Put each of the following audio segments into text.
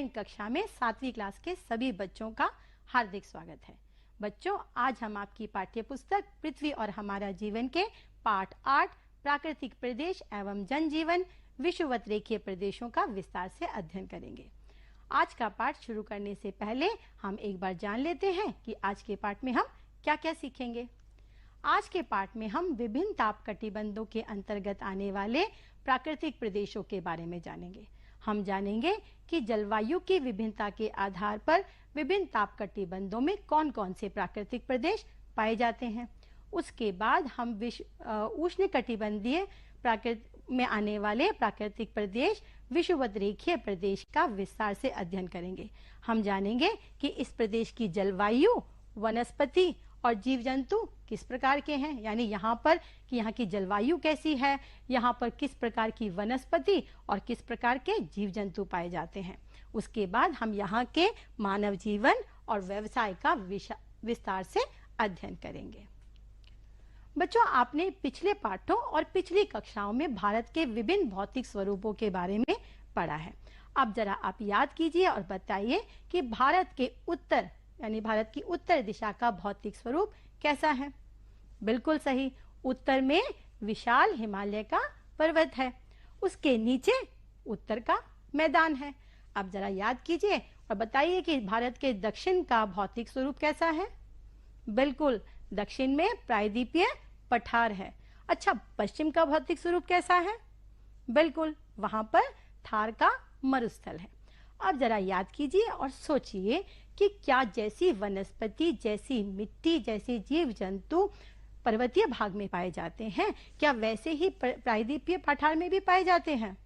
Online कक्षा में 7वीं class के सभी बच्चों का हार्दिक स्वागत है। बच्चों, आज हम आपकी पाठ्य पुस्तक पृथ्वी और हमारा जीवन के पाठ 8 प्राकृतिक प्रदेश एवं जनजीवन विषुवत रेखीय प्रदेशों का विस्तार से अध्ययन करेंगे। आज का पाठ शुरू करने से पहले हम एक बार जान लेते हैं कि आज के पाठ में हम क्या क्या सीखेंगे। आज के पाठ में हम विभिन्न ताप कटिबंधों के अंतर्गत आने वाले प्राकृतिक प्रदेशों के बारे में जानेंगे। हम जानेंगे कि जलवायु की विभिन्नता के आधार पर विभिन्न ताप कटिबंधों में कौन कौन से प्राकृतिक प्रदेश पाए जाते हैं। उसके बाद हम उष्ण कटिबंधीय में आने वाले प्राकृतिक प्रदेश विषुवत रेखीय प्रदेश का विस्तार से अध्ययन करेंगे। हम जानेंगे कि इस प्रदेश की जलवायु, वनस्पति और जीव जंतु किस प्रकार के हैं, यानी यहाँ पर कि यहाँ की जलवायु कैसी है, यहाँ पर किस प्रकार की वनस्पति और किस प्रकार के जीव जंतु पाए जाते हैं। उसके बाद हम यहाँ के मानव जीवन और व्यवसाय का विस्तार से अध्ययन करेंगे। बच्चों, आपने पिछले पाठों और पिछली कक्षाओं में भारत के विभिन्न भौतिक स्वरूपों के बारे में पढ़ा है। अब जरा आप याद कीजिए और बताइए कि भारत के उत्तर यानी भारत की उत्तर दिशा का भौतिक स्वरूप कैसा है। बिल्कुल सही, उत्तर में विशाल हिमालय का पर्वत है, उसके नीचे उत्तर का मैदान है। अब जरा याद कीजिए और बताइए कि भारत के दक्षिण का भौतिक स्वरूप कैसा है। बिल्कुल, दक्षिण में प्रायद्वीपीय पठार है। अच्छा, पश्चिम का भौतिक स्वरूप कैसा है। बिल्कुल, वहां पर थार का मरुस्थल है। अब जरा याद कीजिए और सोचिए कि क्या जैसी वनस्पति, जैसी मिट्टी, जैसे जीव जंतु पर्वतीय भाग में पाए जाते हैं, क्या वैसे ही प्रायद्वीपीय पठार में भी पाए जाते हैं?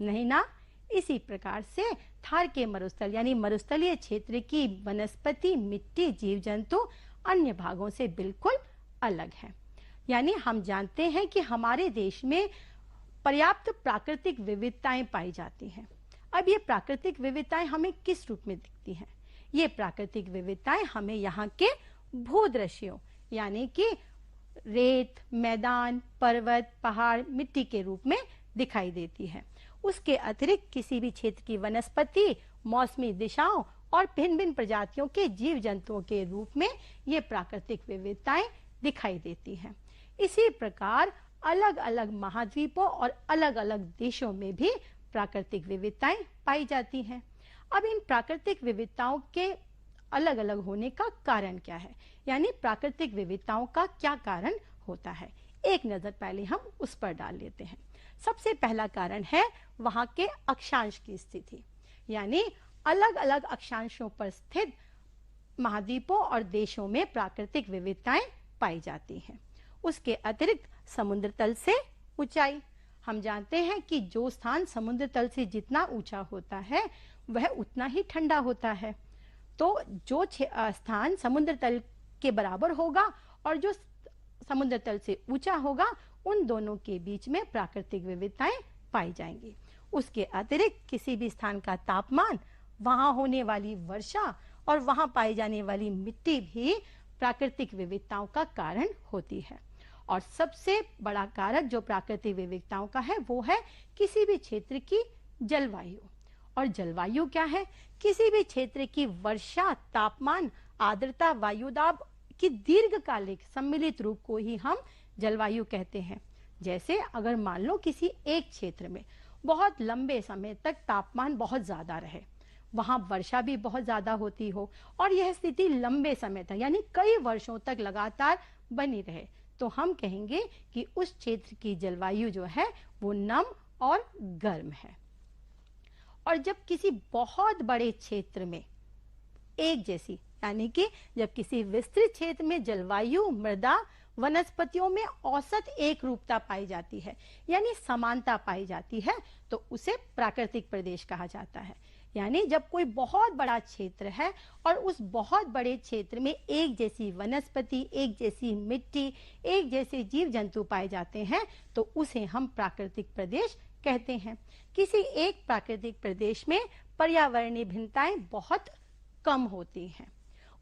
नहीं ना। इसी प्रकार से थार के मरुस्थल यानी मरुस्थलीय क्षेत्र की वनस्पति, मिट्टी, जीव जंतु अन्य भागों से बिल्कुल अलग है। यानी हम जानते हैं कि हमारे देश में पर्याप्त प्राकृतिक विविधताएं पाई जाती हैं। अब ये प्राकृतिक विविधताएं हमें किस रूप में दिखती हैं? ये प्राकृतिक विविधताएं हमें यहाँ के भूदृश्यों यानी कि रेत, मैदान, पर्वत, पहाड़, मिट्टी के रूप में दिखाई देती है। उसके अतिरिक्त किसी भी क्षेत्र की वनस्पति, मौसमी दिशाओं और भिन्न भिन्न प्रजातियों के जीव जंतुओं के रूप में ये प्राकृतिक विविधताएं दिखाई देती हैं। इसी प्रकार अलग अलग महाद्वीपों और अलग अलग देशों में भी प्राकृतिक विविधताएं पाई जाती हैं। अब इन प्राकृतिक विविधताओं के अलग अलग होने का कारण क्या है, यानी प्राकृतिक विविधताओं का क्या कारण होता है, एक नजर पहले हम उस पर डाल लेते हैं। सबसे पहला कारण है वहां के अक्षांश की स्थिति, यानी अलग अलग अक्षांशों पर स्थित महाद्वीपों और देशों में प्राकृतिक विविधताएं पाई जाती हैं। उसके अतिरिक्त समुद्र तल से ऊंचाई, हम जानते हैं कि जो स्थान समुद्र तल से जितना ऊंचा होता है वह उतना ही ठंडा होता है। तो जो स्थान समुद्र तल के बराबर होगा और जो समुद्र तल से ऊंचा होगा, उन दोनों के बीच में प्राकृतिक विविधताएं पाई जाएंगी। उसके अतिरिक्त किसी भी स्थान का तापमान, वहां होने वाली वर्षा और वहां पाई जाने वाली मिट्टी भी प्राकृतिक विविधताओं का कारण होती है। और सबसे बड़ा कारक जो प्राकृतिक विविधताओं का है वो है किसी भी क्षेत्र की जलवायु। और जलवायु क्या है? किसी भी क्षेत्र की वर्षा, तापमान, आर्द्रता, वायुदाब की दीर्घकालिक सम्मिलित रूप को ही हम जलवायु कहते हैं। जैसे अगर मान लो किसी एक क्षेत्र में बहुत लंबे समय तक तापमान बहुत ज्यादा रहे, वहां वर्षा भी बहुत ज्यादा होती हो और यह स्थिति लंबे समय तक यानी कई वर्षों तक लगातार बनी रहे, तो हम कहेंगे कि उस क्षेत्र की जलवायु जो है वो नम और गर्म है। और जब किसी बहुत बड़े क्षेत्र में एक जैसी यानी कि जब किसी विस्तृत क्षेत्र में जलवायु, मृदा, वनस्पतियों में औसत एक रूपता पाई जाती है यानी समानता पाई जाती है, तो उसे प्राकृतिक प्रदेश कहा जाता है। यानी जब कोई बहुत बड़ा क्षेत्र है और उस बहुत बड़े क्षेत्र में एक जैसी वनस्पति, एक जैसी मिट्टी, एक जैसे जीव जंतु पाए जाते हैं, तो उसे हम प्राकृतिक प्रदेश कहते हैं। किसी एक प्राकृतिक प्रदेश में पर्यावरणीय भिन्नताएं बहुत कम होती हैं।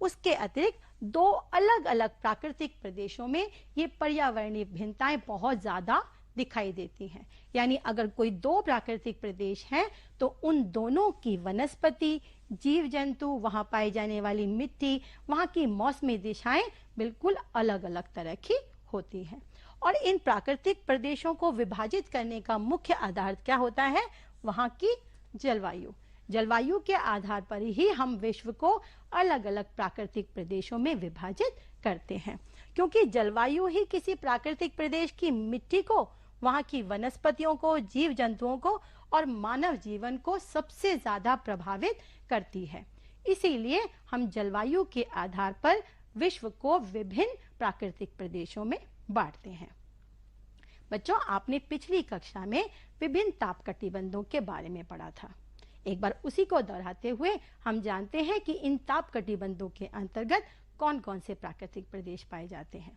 उसके अतिरिक्त दो अलग अलग प्राकृतिक प्रदेशों में ये पर्यावरणीय भिन्नताएं बहुत ज्यादा दिखाई देती हैं। यानी अगर कोई दो प्राकृतिक प्रदेश हैं तो उन दोनों की वनस्पति, जीव जंतु, वहां पाई जाने वाली मिट्टी, वहां की मौसमी दिशाएं बिल्कुल अलग अलग तरह की होती हैं। और इन प्राकृतिक प्रदेशों को विभाजित करने का मुख्य आधार क्या होता है? वहां की जलवायु। जलवायु के आधार पर ही हम विश्व को अलग अलग प्राकृतिक प्रदेशों में विभाजित करते हैं, क्योंकि जलवायु ही किसी प्राकृतिक प्रदेश की मिट्टी को, वहां की वनस्पतियों को, जीव जंतुओं को और मानव जीवन को सबसे ज्यादा प्रभावित करती है। इसीलिए हम जलवायु के आधार पर विश्व को विभिन्न प्राकृतिक प्रदेशों में बांटते हैं। बच्चों, आपने पिछली कक्षा में विभिन्न ताप कटिबंधों के बारे में पढ़ा था। एक बार उसी को दोहराते हुए हम जानते हैं कि इन ताप कटिबंधों के अंतर्गत कौन कौन से प्राकृतिक प्रदेश पाए जाते हैं।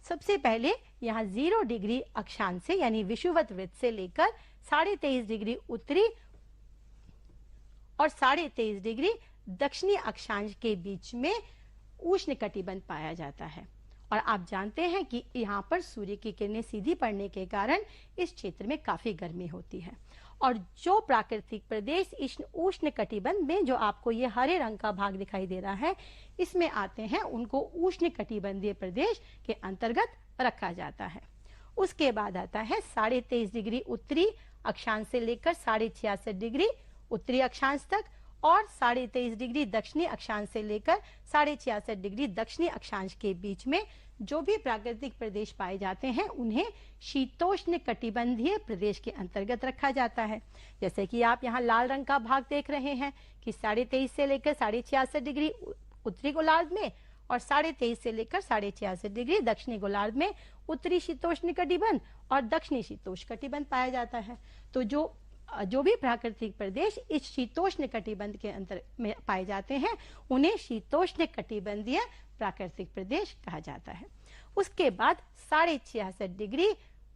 सबसे पहले यहाँ 0 डिग्री अक्षांश से यानी विषुवत वृत्त से लेकर 23.5 डिग्री उत्तरी और 23.5 डिग्री दक्षिणी अक्षांश के बीच में उष्ण कटिबंध पाया जाता है। और आप जानते हैं कि यहाँ पर सूर्य की किरणें सीधी पड़ने के कारण इस क्षेत्र में काफी गर्मी होती है। और जो प्राकृतिक प्रदेश इस उष्ण कटिबंध में, जो आपको ये हरे रंग का भाग दिखाई दे रहा है, इसमें आते हैं, उनको उष्ण कटिबंधीय प्रदेश के अंतर्गत रखा जाता है। उसके बाद आता है 23.5 डिग्री उत्तरी अक्षांश से लेकर 66.5 डिग्री उत्तरी अक्षांश तक और 23.5 डिग्री दक्षिणी अक्षांश से लेकर 66.5 डिग्री दक्षिणी अक्षांश के बीच में जो भी प्राकृतिक प्रदेश पाए जाते हैं उन्हें शीतोष्ण कटिबंधीय प्रदेश के अंतर्गत रखा जाता है। जैसे कि आप यहाँ लाल रंग का भाग देख रहे हैं कि 23.5 से लेकर 66.5 डिग्री उत्तरी गोलार्ध में और 23.5 से लेकर 66.5 डिग्री दक्षिणी गोलार्ध में उत्तरी शीतोष्ण कटिबंध और दक्षिणी शीतोष्ण कटिबंध पाया जाता है। तो जो भी प्राकृतिक प्रदेश इस शीतोष्ण कटिबंध के अंतर में पाए जाते हैं उन्हें शीतोष्ण कटिबंधीय प्राकृतिक प्रदेश कहा जाता है। उसके बाद 66.5 डिग्री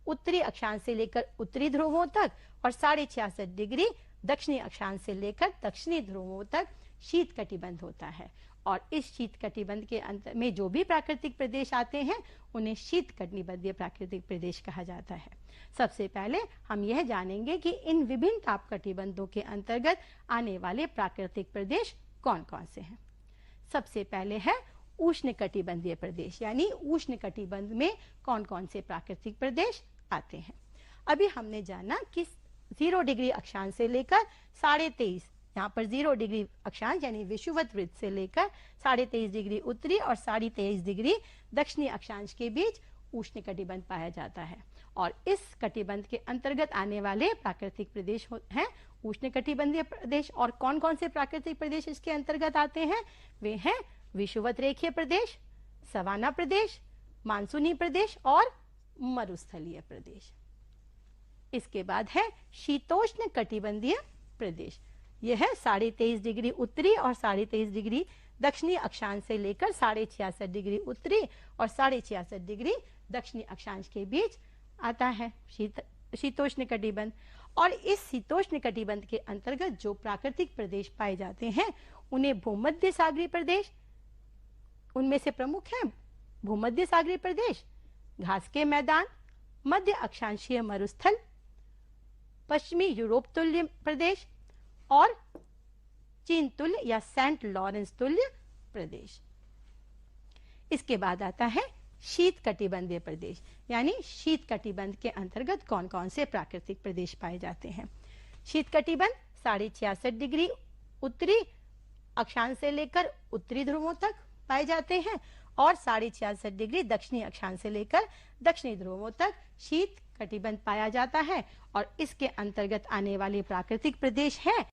उत्तरी अक्षांश से लेकर उत्तरी ध्रुवों तक और 66.5 डिग्री दक्षिणी अक्षांश से लेकर दक्षिणी ध्रुवों तक शीत कटिबंध होता है। और इस शीत कटिबंध के अंतर में जो भी प्राकृतिक प्रदेश आते हैं उन्हें शीत कटिबंधीय प्राकृतिक प्रदेश कहा जाता है। सबसे पहले हम यह जानेंगे कि इन विभिन्न ताप कटिबंधों के अंतर्गत आने वाले प्राकृतिक प्रदेश कौन कौन से हैं। सबसे पहले है उष्ण कटिबंधीय प्रदेश, यानी उष्ण कटिबंध में कौन कौन से प्राकृतिक प्रदेश आते हैं। अभी हमने जाना कि 0 डिग्री अक्षांश से लेकर 23.5, यहाँ पर 0 डिग्री अक्षांश यानी विषुवत वृत्त से लेकर 23.5 डिग्री उत्तरी और 23.5 डिग्री दक्षिणी अक्षांश के बीच उष्ण कटिबंध पाया जाता है। और इस कटिबंध के अंतर्गत आने वाले प्राकृतिक प्रदेश हैं उष्ण कटिबंधीय प्रदेश। और कौन कौन से प्राकृतिक प्रदेश इसके अंतर्गत आते हैं? वे हैं विषुवत रेखीय प्रदेश, सवाना प्रदेश, मानसूनी प्रदेश और मरुस्थलीय प्रदेश। इसके बाद है शीतोष्ण कटिबंधीय प्रदेश। यह है 23.5 डिग्री उत्तरी और 23.5 डिग्री दक्षिणी अक्षांश से लेकर 66.5 डिग्री उत्तरी और 66.5 डिग्री दक्षिणी अक्षांश के बीच आता है शीतोष्ण कटिबंध। और इस शीतोष्ण कटिबंध के अंतर्गत जो प्राकृतिक प्रदेश पाए जाते हैं उन्हें भूमध्य सागरीय प्रदेश, उनमें से प्रमुख है भूमध्य सागरीय प्रदेश, घास के मैदान, मध्य अक्षांशीय मरुस्थल, पश्चिमी यूरोप तुल्य प्रदेश और चीन तुल्य या सेंट लॉरेंस तुल्य प्रदेश। इसके बाद आता है शीत कटिबंधीय प्रदेश, यानी शीत कटिबंध के अंतर्गत कौन कौन से प्राकृतिक प्रदेश पाए जाते हैं। शीत कटिबंध 66.5 डिग्री उत्तरी अक्षांश से लेकर उत्तरी ध्रुवों तक पाए जाते हैं और 66.5 डिग्री दक्षिणी अक्षांश से लेकर दक्षिणी ध्रुवों तक शीत कटिबंध पाया जाता है। और इसके अंतर्गत आने वाले प्राकृतिक प्रदेश हैं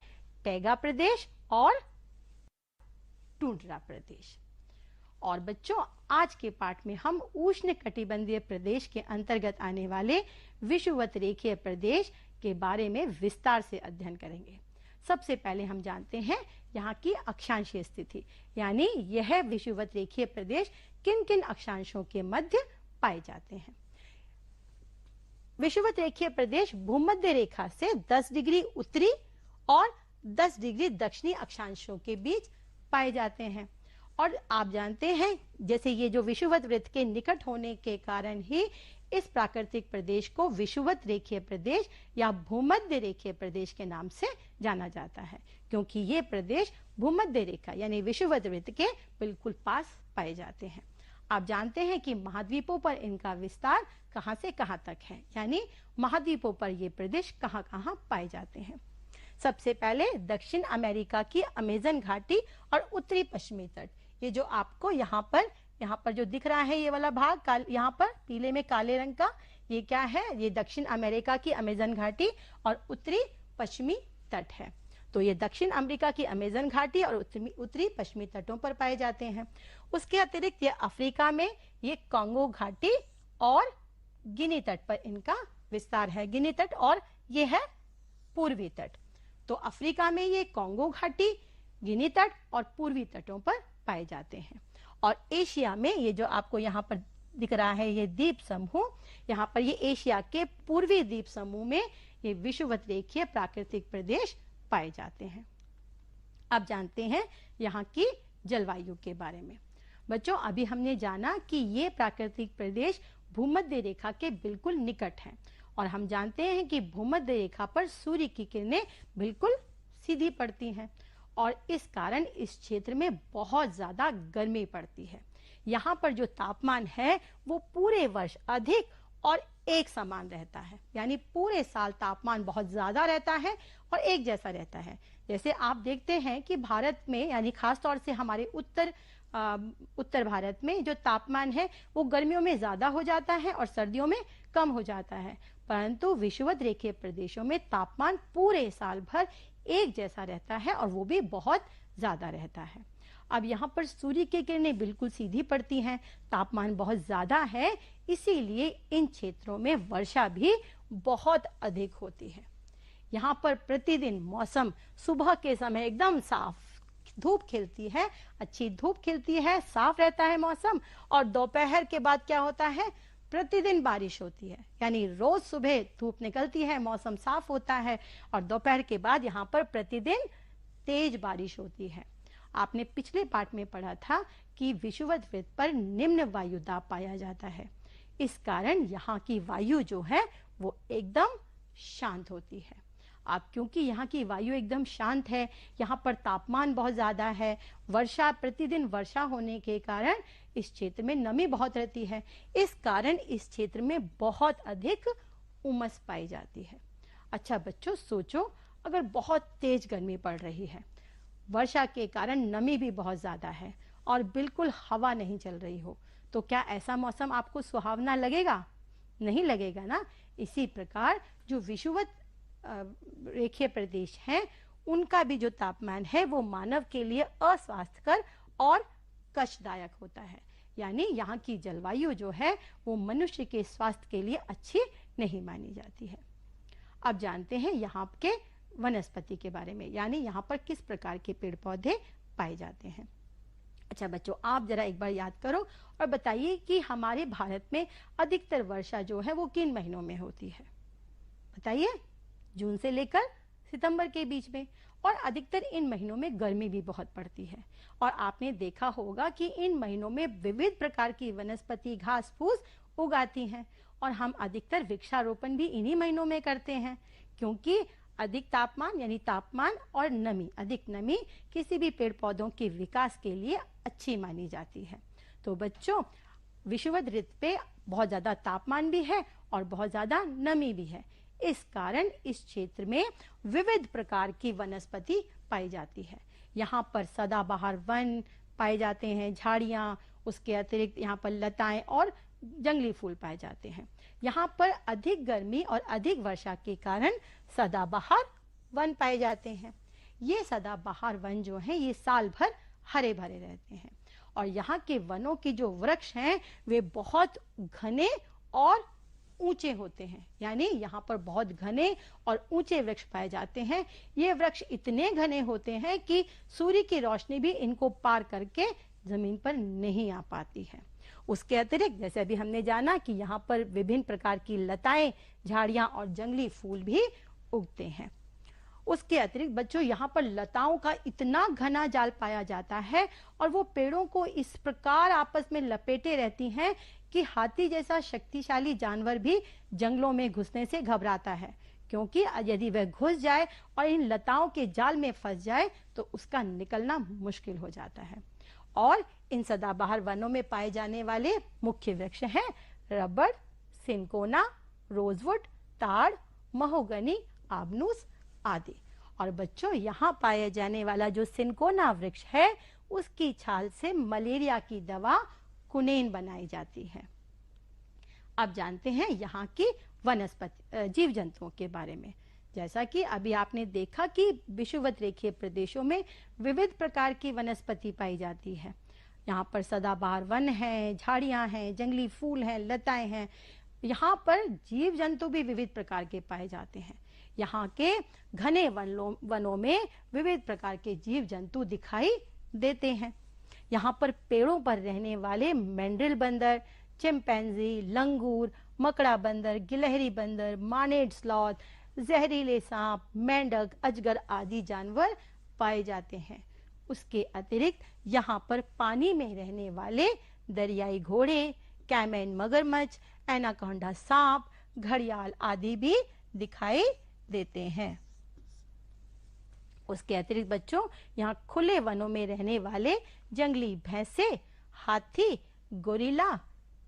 टैगा प्रदेश और टुंड्रा प्रदेश। और बच्चों, आज के पाठ में हम उष्ण कटिबंधीय प्रदेश के अंतर्गत आने वाले विषुवत रेखीय प्रदेश के बारे में विस्तार से अध्ययन करेंगे। सबसे पहले हम जानते हैं यहाँ की अक्षांशीय स्थिति, यानी यह विषुवत रेखीय प्रदेश किन किन अक्षांशों के मध्य पाए जाते हैं। विषुवत रेखीय प्रदेश भूमध्य रेखा से 10 डिग्री उत्तरी और 10 डिग्री दक्षिणी अक्षांशों के बीच पाए जाते हैं। और आप जानते हैं जैसे ये जो विषुवत वृत्त के निकट होने के कारण ही इस प्राकृतिक प्रदेश को विषुवत रेखीय प्रदेश या भूमध्य रेखीय प्रदेश के नाम से जाना जाता है, क्योंकि ये प्रदेश भूमध्य रेखा यानी विषुवत वृत्त के बिल्कुल पास पाए जाते हैं। आप जानते हैं कि महाद्वीपों पर इनका विस्तार कहां से कहां तक है, यानी महाद्वीपों पर ये प्रदेश कहां कहां पाए जाते हैं। सबसे पहले दक्षिण अमेरिका की अमेजन घाटी और उत्तरी पश्चिमी तट, ये जो आपको यहाँ पर जो दिख रहा है ये वाला भाग यहाँ पर पीले में काले रंग का, ये क्या है? ये दक्षिण अमेरिका की अमेजन घाटी और उत्तरी पश्चिमी तट है। तो ये दक्षिण अमेरिका की अमेजन घाटी और उत्तरी पश्चिमी तटों पर पाए जाते हैं। उसके अतिरिक्त ये अफ्रीका में ये कांगो घाटी और गिनी तट पर इनका विस्तार है। गिनी तट और ये है पूर्वी तट। तो अफ्रीका में ये कांगो घाटी, गिनी तट और पूर्वी तटों पर पाए जाते हैं। और एशिया में ये जो आपको यहाँ पर दिख रहा है ये द्वीप समूह, यहाँ पर ये एशिया के पूर्वी द्वीप समूह में ये विषुवत रेखीय प्राकृतिक प्रदेश पाए जाते हैं। अब जानते हैं यहाँ की जलवायु के बारे में। बच्चों, अभी हमने जाना कि ये प्राकृतिक प्रदेश भूमध्य रेखा के बिल्कुल निकट है और हम जानते हैं कि भूमध्य रेखा पर सूर्य की किरणें बिल्कुल सीधी पड़ती हैं और इस कारण इस क्षेत्र में बहुत ज्यादा गर्मी पड़ती है। यहाँ पर जो तापमान है वो पूरे वर्ष अधिक और एक समान रहता है, यानी पूरे साल तापमान बहुत ज्यादा रहता है और एक जैसा रहता है। जैसे आप देखते हैं कि भारत में, यानी खास तौर से हमारे उत्तर भारत में जो तापमान है वो गर्मियों में ज्यादा हो जाता है और सर्दियों में कम हो जाता है, परंतु विषुवत रेखीय प्रदेशों में तापमान पूरे साल भर एक जैसा रहता है और वो भी बहुत ज्यादा रहता है। अब यहाँ पर सूर्य की किरणें बिल्कुल सीधी पड़ती हैं, तापमान बहुत ज्यादा है, इसीलिए इन क्षेत्रों में वर्षा भी बहुत अधिक होती है। यहाँ पर प्रतिदिन मौसम सुबह के समय एकदम साफ, धूप खिलती है, अच्छी धूप खिलती है, साफ रहता है मौसम, और दोपहर के बाद क्या होता है? प्रतिदिन बारिश होती है, यानी रोज सुबह धूप निकलती है, मौसम साफ होता है और दोपहर के बाद यहाँ पर प्रतिदिन तेज बारिश होती है। आपने पिछले पाठ में पढ़ा था कि विषुवत वृत्त पर निम्न वायु दाब पाया जाता है, इस कारण यहाँ की वायु जो है वो एकदम शांत होती है। अब क्योंकि यहाँ की वायु एकदम शांत है, यहाँ पर तापमान बहुत ज्यादा है, प्रतिदिन वर्षा होने के कारण इस क्षेत्र में नमी बहुत रहती है, इस कारण इस क्षेत्र में बहुत अधिक उमस पाई जाती है। अच्छा बच्चों, सोचो अगर बहुत तेज गर्मी पड़ रही है, वर्षा के कारण नमी भी बहुत ज्यादा है और बिल्कुल हवा नहीं चल रही हो, तो क्या ऐसा मौसम आपको सुहावना लगेगा? नहीं लगेगा ना। इसी प्रकार जो विषुवत रेखीय प्रदेश हैं, उनका भी जो तापमान है वो मानव के लिए अस्वास्थ्यकर और कष्टदायक होता है, यानी यहाँ की जलवायु जो है वो मनुष्य के स्वास्थ्य के लिए अच्छी नहीं मानी जाती है। अब जानते हैं यहाँ के वनस्पति के बारे में, यानी यहाँ पर किस प्रकार के पेड़ पौधे पाए जाते हैं। अच्छा बच्चों, आप जरा एक बार याद करो और बताइए कि हमारे भारत में अधिकतर वर्षा जो है वो किन महीनों में होती है? बताइए। जून से लेकर सितंबर के बीच में, और अधिकतर इन महीनों में गर्मी भी बहुत पड़ती है और आपने देखा होगा कि इन महीनों में विविध प्रकार की वनस्पति घास फूस उगाती हैं और हम अधिकतर वृक्षारोपण भी इन्हीं महीनों में करते हैं, क्योंकि अधिक तापमान यानी तापमान और नमी, अधिक नमी किसी भी पेड़ पौधों के विकास के लिए अच्छी मानी जाती है। तो बच्चों, विषुवत ऋतु पे बहुत ज्यादा तापमान भी है और बहुत ज्यादा नमी भी है, इस कारण इस क्षेत्र में विविध प्रकार की वनस्पति पाई जाती है। यहाँ पर सदाबहार वन पाए जाते हैं, झाड़ियाँ, उसके अतिरिक्त यहाँ पर लताएं और जंगली फूल पाए जाते हैं। यहाँ पर अधिक गर्मी और अधिक वर्षा के कारण सदाबहार वन पाए जाते हैं। ये सदाबहार वन जो हैं ये साल भर हरे भरे रहते हैं और यहाँ के वनों के जो वृक्ष हैं वे बहुत घने और ऊंचे होते हैं, यानी यहाँ पर बहुत घने और ऊंचे वृक्ष पाए जाते हैं। ये वृक्ष इतने घने होते हैं कि सूर्य की रोशनी भी इनको पार करके जमीन पर नहीं आ पाती है। उसके अतिरिक्त जैसे अभी हमने जाना कि यहाँ पर विभिन्न प्रकार की लताएं, झाड़ियां और जंगली फूल भी उगते हैं। उसके अतिरिक्त बच्चों यहाँ पर लताओं का इतना घना जाल पाया जाता है और वो पेड़ों को इस प्रकार आपस में लपेटे रहती हैं कि हाथी जैसा शक्तिशाली जानवर भी जंगलों में घुसने से घबराता है, क्योंकि यदि वह घुस जाए और इन लताओं के जाल में फंस जाए तो उसका निकलना मुश्किल हो जाता है। और इन सदाबहार वनों में पाए जाने वाले मुख्य वृक्ष हैं रबड़, सिनकोना, रोजवुड, ताड़, महोगनी, आबनूस आदि। और बच्चों यहाँ पाए जाने वाला जो सिनकोना वृक्ष है उसकी छाल से मलेरिया की दवा कुनेन बनाई जाती है। अब जानते हैं यहाँ की वनस्पति जीव जंतुओं के बारे में। जैसा कि अभी आपने देखा कि विषुवत रेखीय प्रदेशों में विविध प्रकार की वनस्पति पाई जाती है। यहाँ पर सदाबहार वन है, झाड़ियाँ हैं, जंगली फूल हैं, लताएं हैं। यहाँ पर जीव जंतु भी विविध प्रकार के पाए जाते हैं। यहाँ के घने वनों में विविध प्रकार के जीव जंतु दिखाई देते हैं। यहाँ पर पेड़ों पर रहने वाले मैंड्रिल बंदर, चिंपैंजी, लंगूर, मकड़ा बंदर, गिलहरी बंदर, मार्नेट स्लॉथ, जहरीले सांप, मेंढक, अजगर आदि जानवर पाए जाते हैं। उसके अतिरिक्त यहाँ पर पानी में रहने वाले दरियाई घोड़े, कैमैन मगरमच्छ, एनाकोंडा सांप, घड़ियाल आदि भी दिखाई देते हैं। उसके अतिरिक्त बच्चों यहाँ खुले वनों में रहने वाले जंगली भैंसे, हाथी, गोरिल्ला,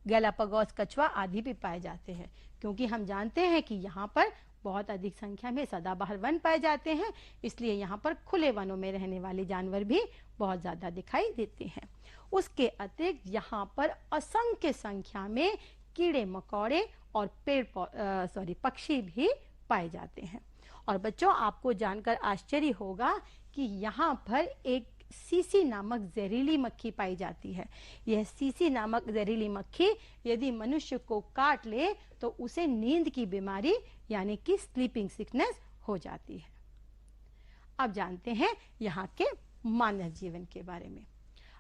गैलापागोस कछुआ आदि भी पाए जाते हैं, क्योंकि हम जानते हैं कि यहाँ पर बहुत अधिक संख्या में सदाबहार वन पाए जाते हैं, इसलिए यहाँ पर खुले वनों में रहने वाले जानवर भी बहुत ज्यादा दिखाई देते हैं। उसके अतिरिक्त यहाँ पर असंख्य संख्या में कीड़े मकोड़े और पक्षी भी पाए जाते हैं। और बच्चों आपको जानकर आश्चर्य होगा कि यहाँ पर एक सीसी नामक जहरीली मक्खी पाई जाती है। यह सीसी नामक जहरीली मक्खी यदि मनुष्य को काट ले तो उसे नींद की बीमारी यानी कि स्लीपिंग सिकनेस हो जाती है। अब जानते हैं यहाँ के मानव जीवन के बारे में।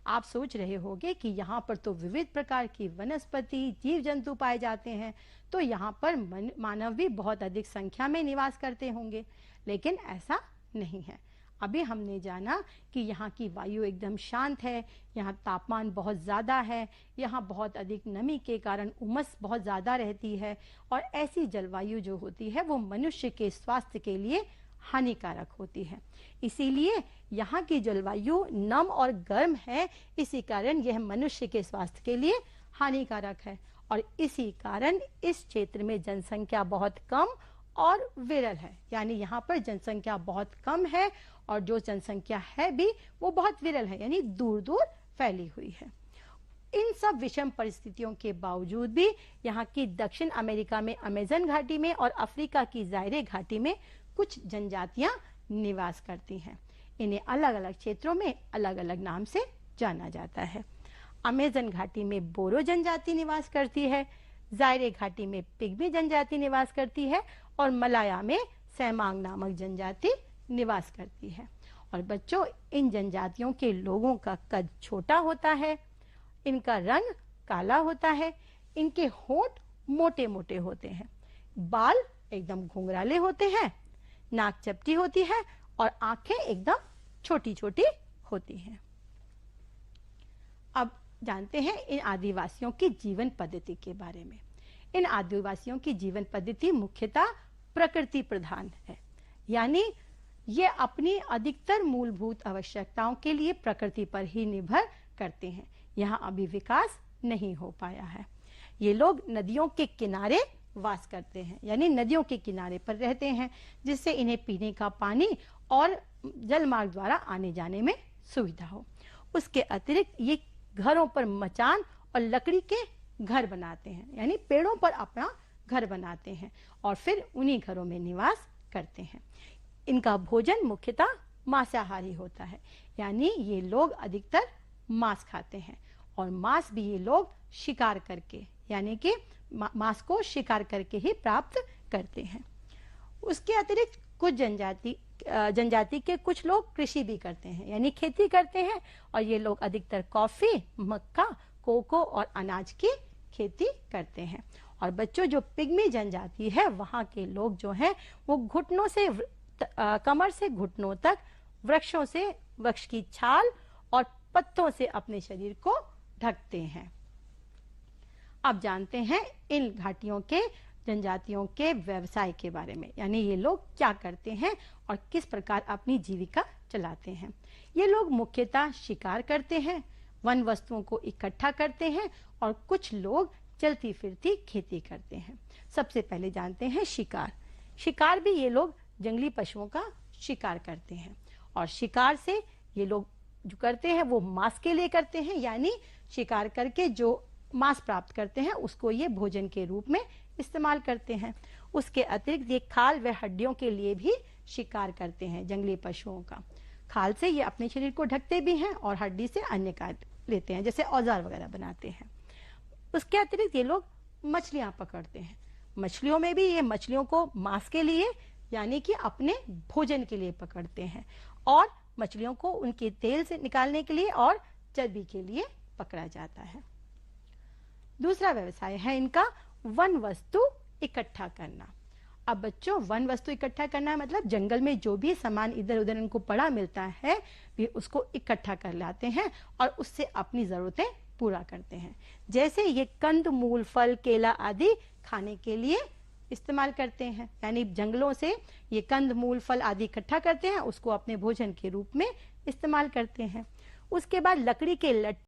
आप सोच रहे होंगे कि यहाँ पर तो विविध प्रकार की वनस्पति, जीव जंतु पाए जाते हैं, तो यहाँ पर मानव भी बहुत अधिक संख्या में निवास करते होंगे, लेकिन ऐसा नहीं है। अभी हमने जाना कि यहाँ की वायु एकदम शांत है, यहाँ तापमान बहुत ज़्यादा है, यहाँ बहुत अधिक नमी के कारण उमस बहुत ज़्यादा रहती है और ऐसी जलवायु जो होती है वो मनुष्य के स्वास्थ्य के लिए हानिकारक होती है। इसीलिए यहाँ की जलवायु नम और गर्म है, इसी कारण यह मनुष्य के स्वास्थ्य के लिए हानिकारक है और इसी कारण इस क्षेत्र में जनसंख्या बहुत कम और विरल है। यानी यहाँ पर जनसंख्या बहुत कम है और जो जनसंख्या है भी वो बहुत विरल है, यानी दूर दूर फैली हुई है। इन सब विषम परिस्थितियों के बावजूद भी यहाँ की दक्षिण अमेरिका में अमेज़न घाटी में और अफ्रीका की जायरे घाटी में कुछ जनजातियां निवास करती हैं। इन्हें अलग अलग क्षेत्रों में अलग अलग नाम से जाना जाता है। अमेज़न घाटी में बोरो जनजाति निवास करती है, जायरे घाटी में पिग्मी जनजाति निवास करती है और मलाया में सैमांग नामक जनजाति निवास करती है। और बच्चों इन जनजातियों के लोगों का कद छोटा होता है, इनका रंग काला होता है, इनके होंठ मोटे मोटे होते हैं, बाल एकदम घुंघराले होते हैं, नाक चपटी होती है और आंखें एकदम छोटी छोटी होती हैं। अब जानते हैं इन आदिवासियों की जीवन पद्धति के बारे में। इन आदिवासियों की जीवन पद्धति मुख्यतः प्रकृति प्रधान है, यानी ये अपनी अधिकतर मूलभूत आवश्यकताओं के लिए प्रकृति पर ही निर्भर करते हैं। यहाँ अभी विकास नहीं हो पाया है। ये लोग नदियों के किनारे वास करते हैं, यानी नदियों के किनारे पर रहते हैं, जिससे इन्हें पीने का पानी और जल मार्ग द्वारा आने जाने में सुविधा हो। उसके अतिरिक्त ये घरों पर मचान और लकड़ी के घर बनाते हैं, यानी पेड़ों पर अपना घर बनाते हैं और फिर उन्हीं घरों में निवास करते हैं। इनका भोजन मुख्यतः मांसाहारी होता है, यानी ये लोग अधिकतर मांस खाते हैं और मांस भी ये लोग शिकार करके, यानी कि मांस को शिकार करके ही प्राप्त करते हैं। उसके अतिरिक्त कुछ जनजाति के कुछ लोग कृषि भी करते हैं, यानी खेती करते हैं और ये लोग अधिकतर कॉफी, मक्का, कोको और अनाज की खेती करते हैं। और बच्चों जो पिग्मी जनजाति है वहाँ के लोग जो हैं वो घुटनों से कमर से घुटनों तक वृक्षों से वृक्ष की छाल और पत्तों से अपने शरीर को ढकते हैं। अब जानते हैं इन घाटियों के जनजातियों के व्यवसाय के बारे में, यानी ये लोग क्या करते हैं और किस प्रकार अपनी जीविका चलाते हैं। ये लोग मुख्यतः शिकार करते हैं, वन वस्तुओं को इकट्ठा करते हैं और कुछ लोग चलती फिरती खेती करते हैं। सबसे पहले जानते हैं शिकार। शिकार भी ये लोग जंगली पशुओं का शिकार करते हैं और शिकार से ये लोग जो करते हैं वो मांस के लिए करते हैं, यानी शिकार करके जो मांस प्राप्त करते हैं उसको ये भोजन के रूप में इस्तेमाल करते हैं। उसके अतिरिक्त ये खाल व हड्डियों के लिए भी शिकार करते हैं जंगली पशुओं का। खाल से ये अपने शरीर को ढकते भी हैं और हड्डी से अन्य कार्य लेते हैं, जैसे औजार वगैरह बनाते हैं। उसके अतिरिक्त ये लोग मछलियां पकड़ते हैं। मछलियों में भी ये मछलियों को मांस के लिए यानी कि अपने भोजन के लिए पकड़ते हैं और मछलियों को उनके तेल से निकालने के लिए और चर्बी के लिए पकड़ा जाता है। दूसरा व्यवसाय है इनका वन वस्तु इकट्ठा करना। अब बच्चों, वन वस्तु इकट्ठा करना मतलब जंगल में जो भी सामान इधर उधर इनको पड़ा मिलता है वे उसको इकट्ठा कर लाते हैं और उससे अपनी जरूरतें पूरा करते हैं। जैसे ये कंद मूल फल केला आदि खाने के लिए इस्तेमाल करते हैं, यानी जंगलों से ये कंद मूल फल आदि इकट्ठा करते हैं, उसको अपने भोजन के रूप में इस्तेमाल करते हैं। उसके बाद लकड़ी के लट्ठे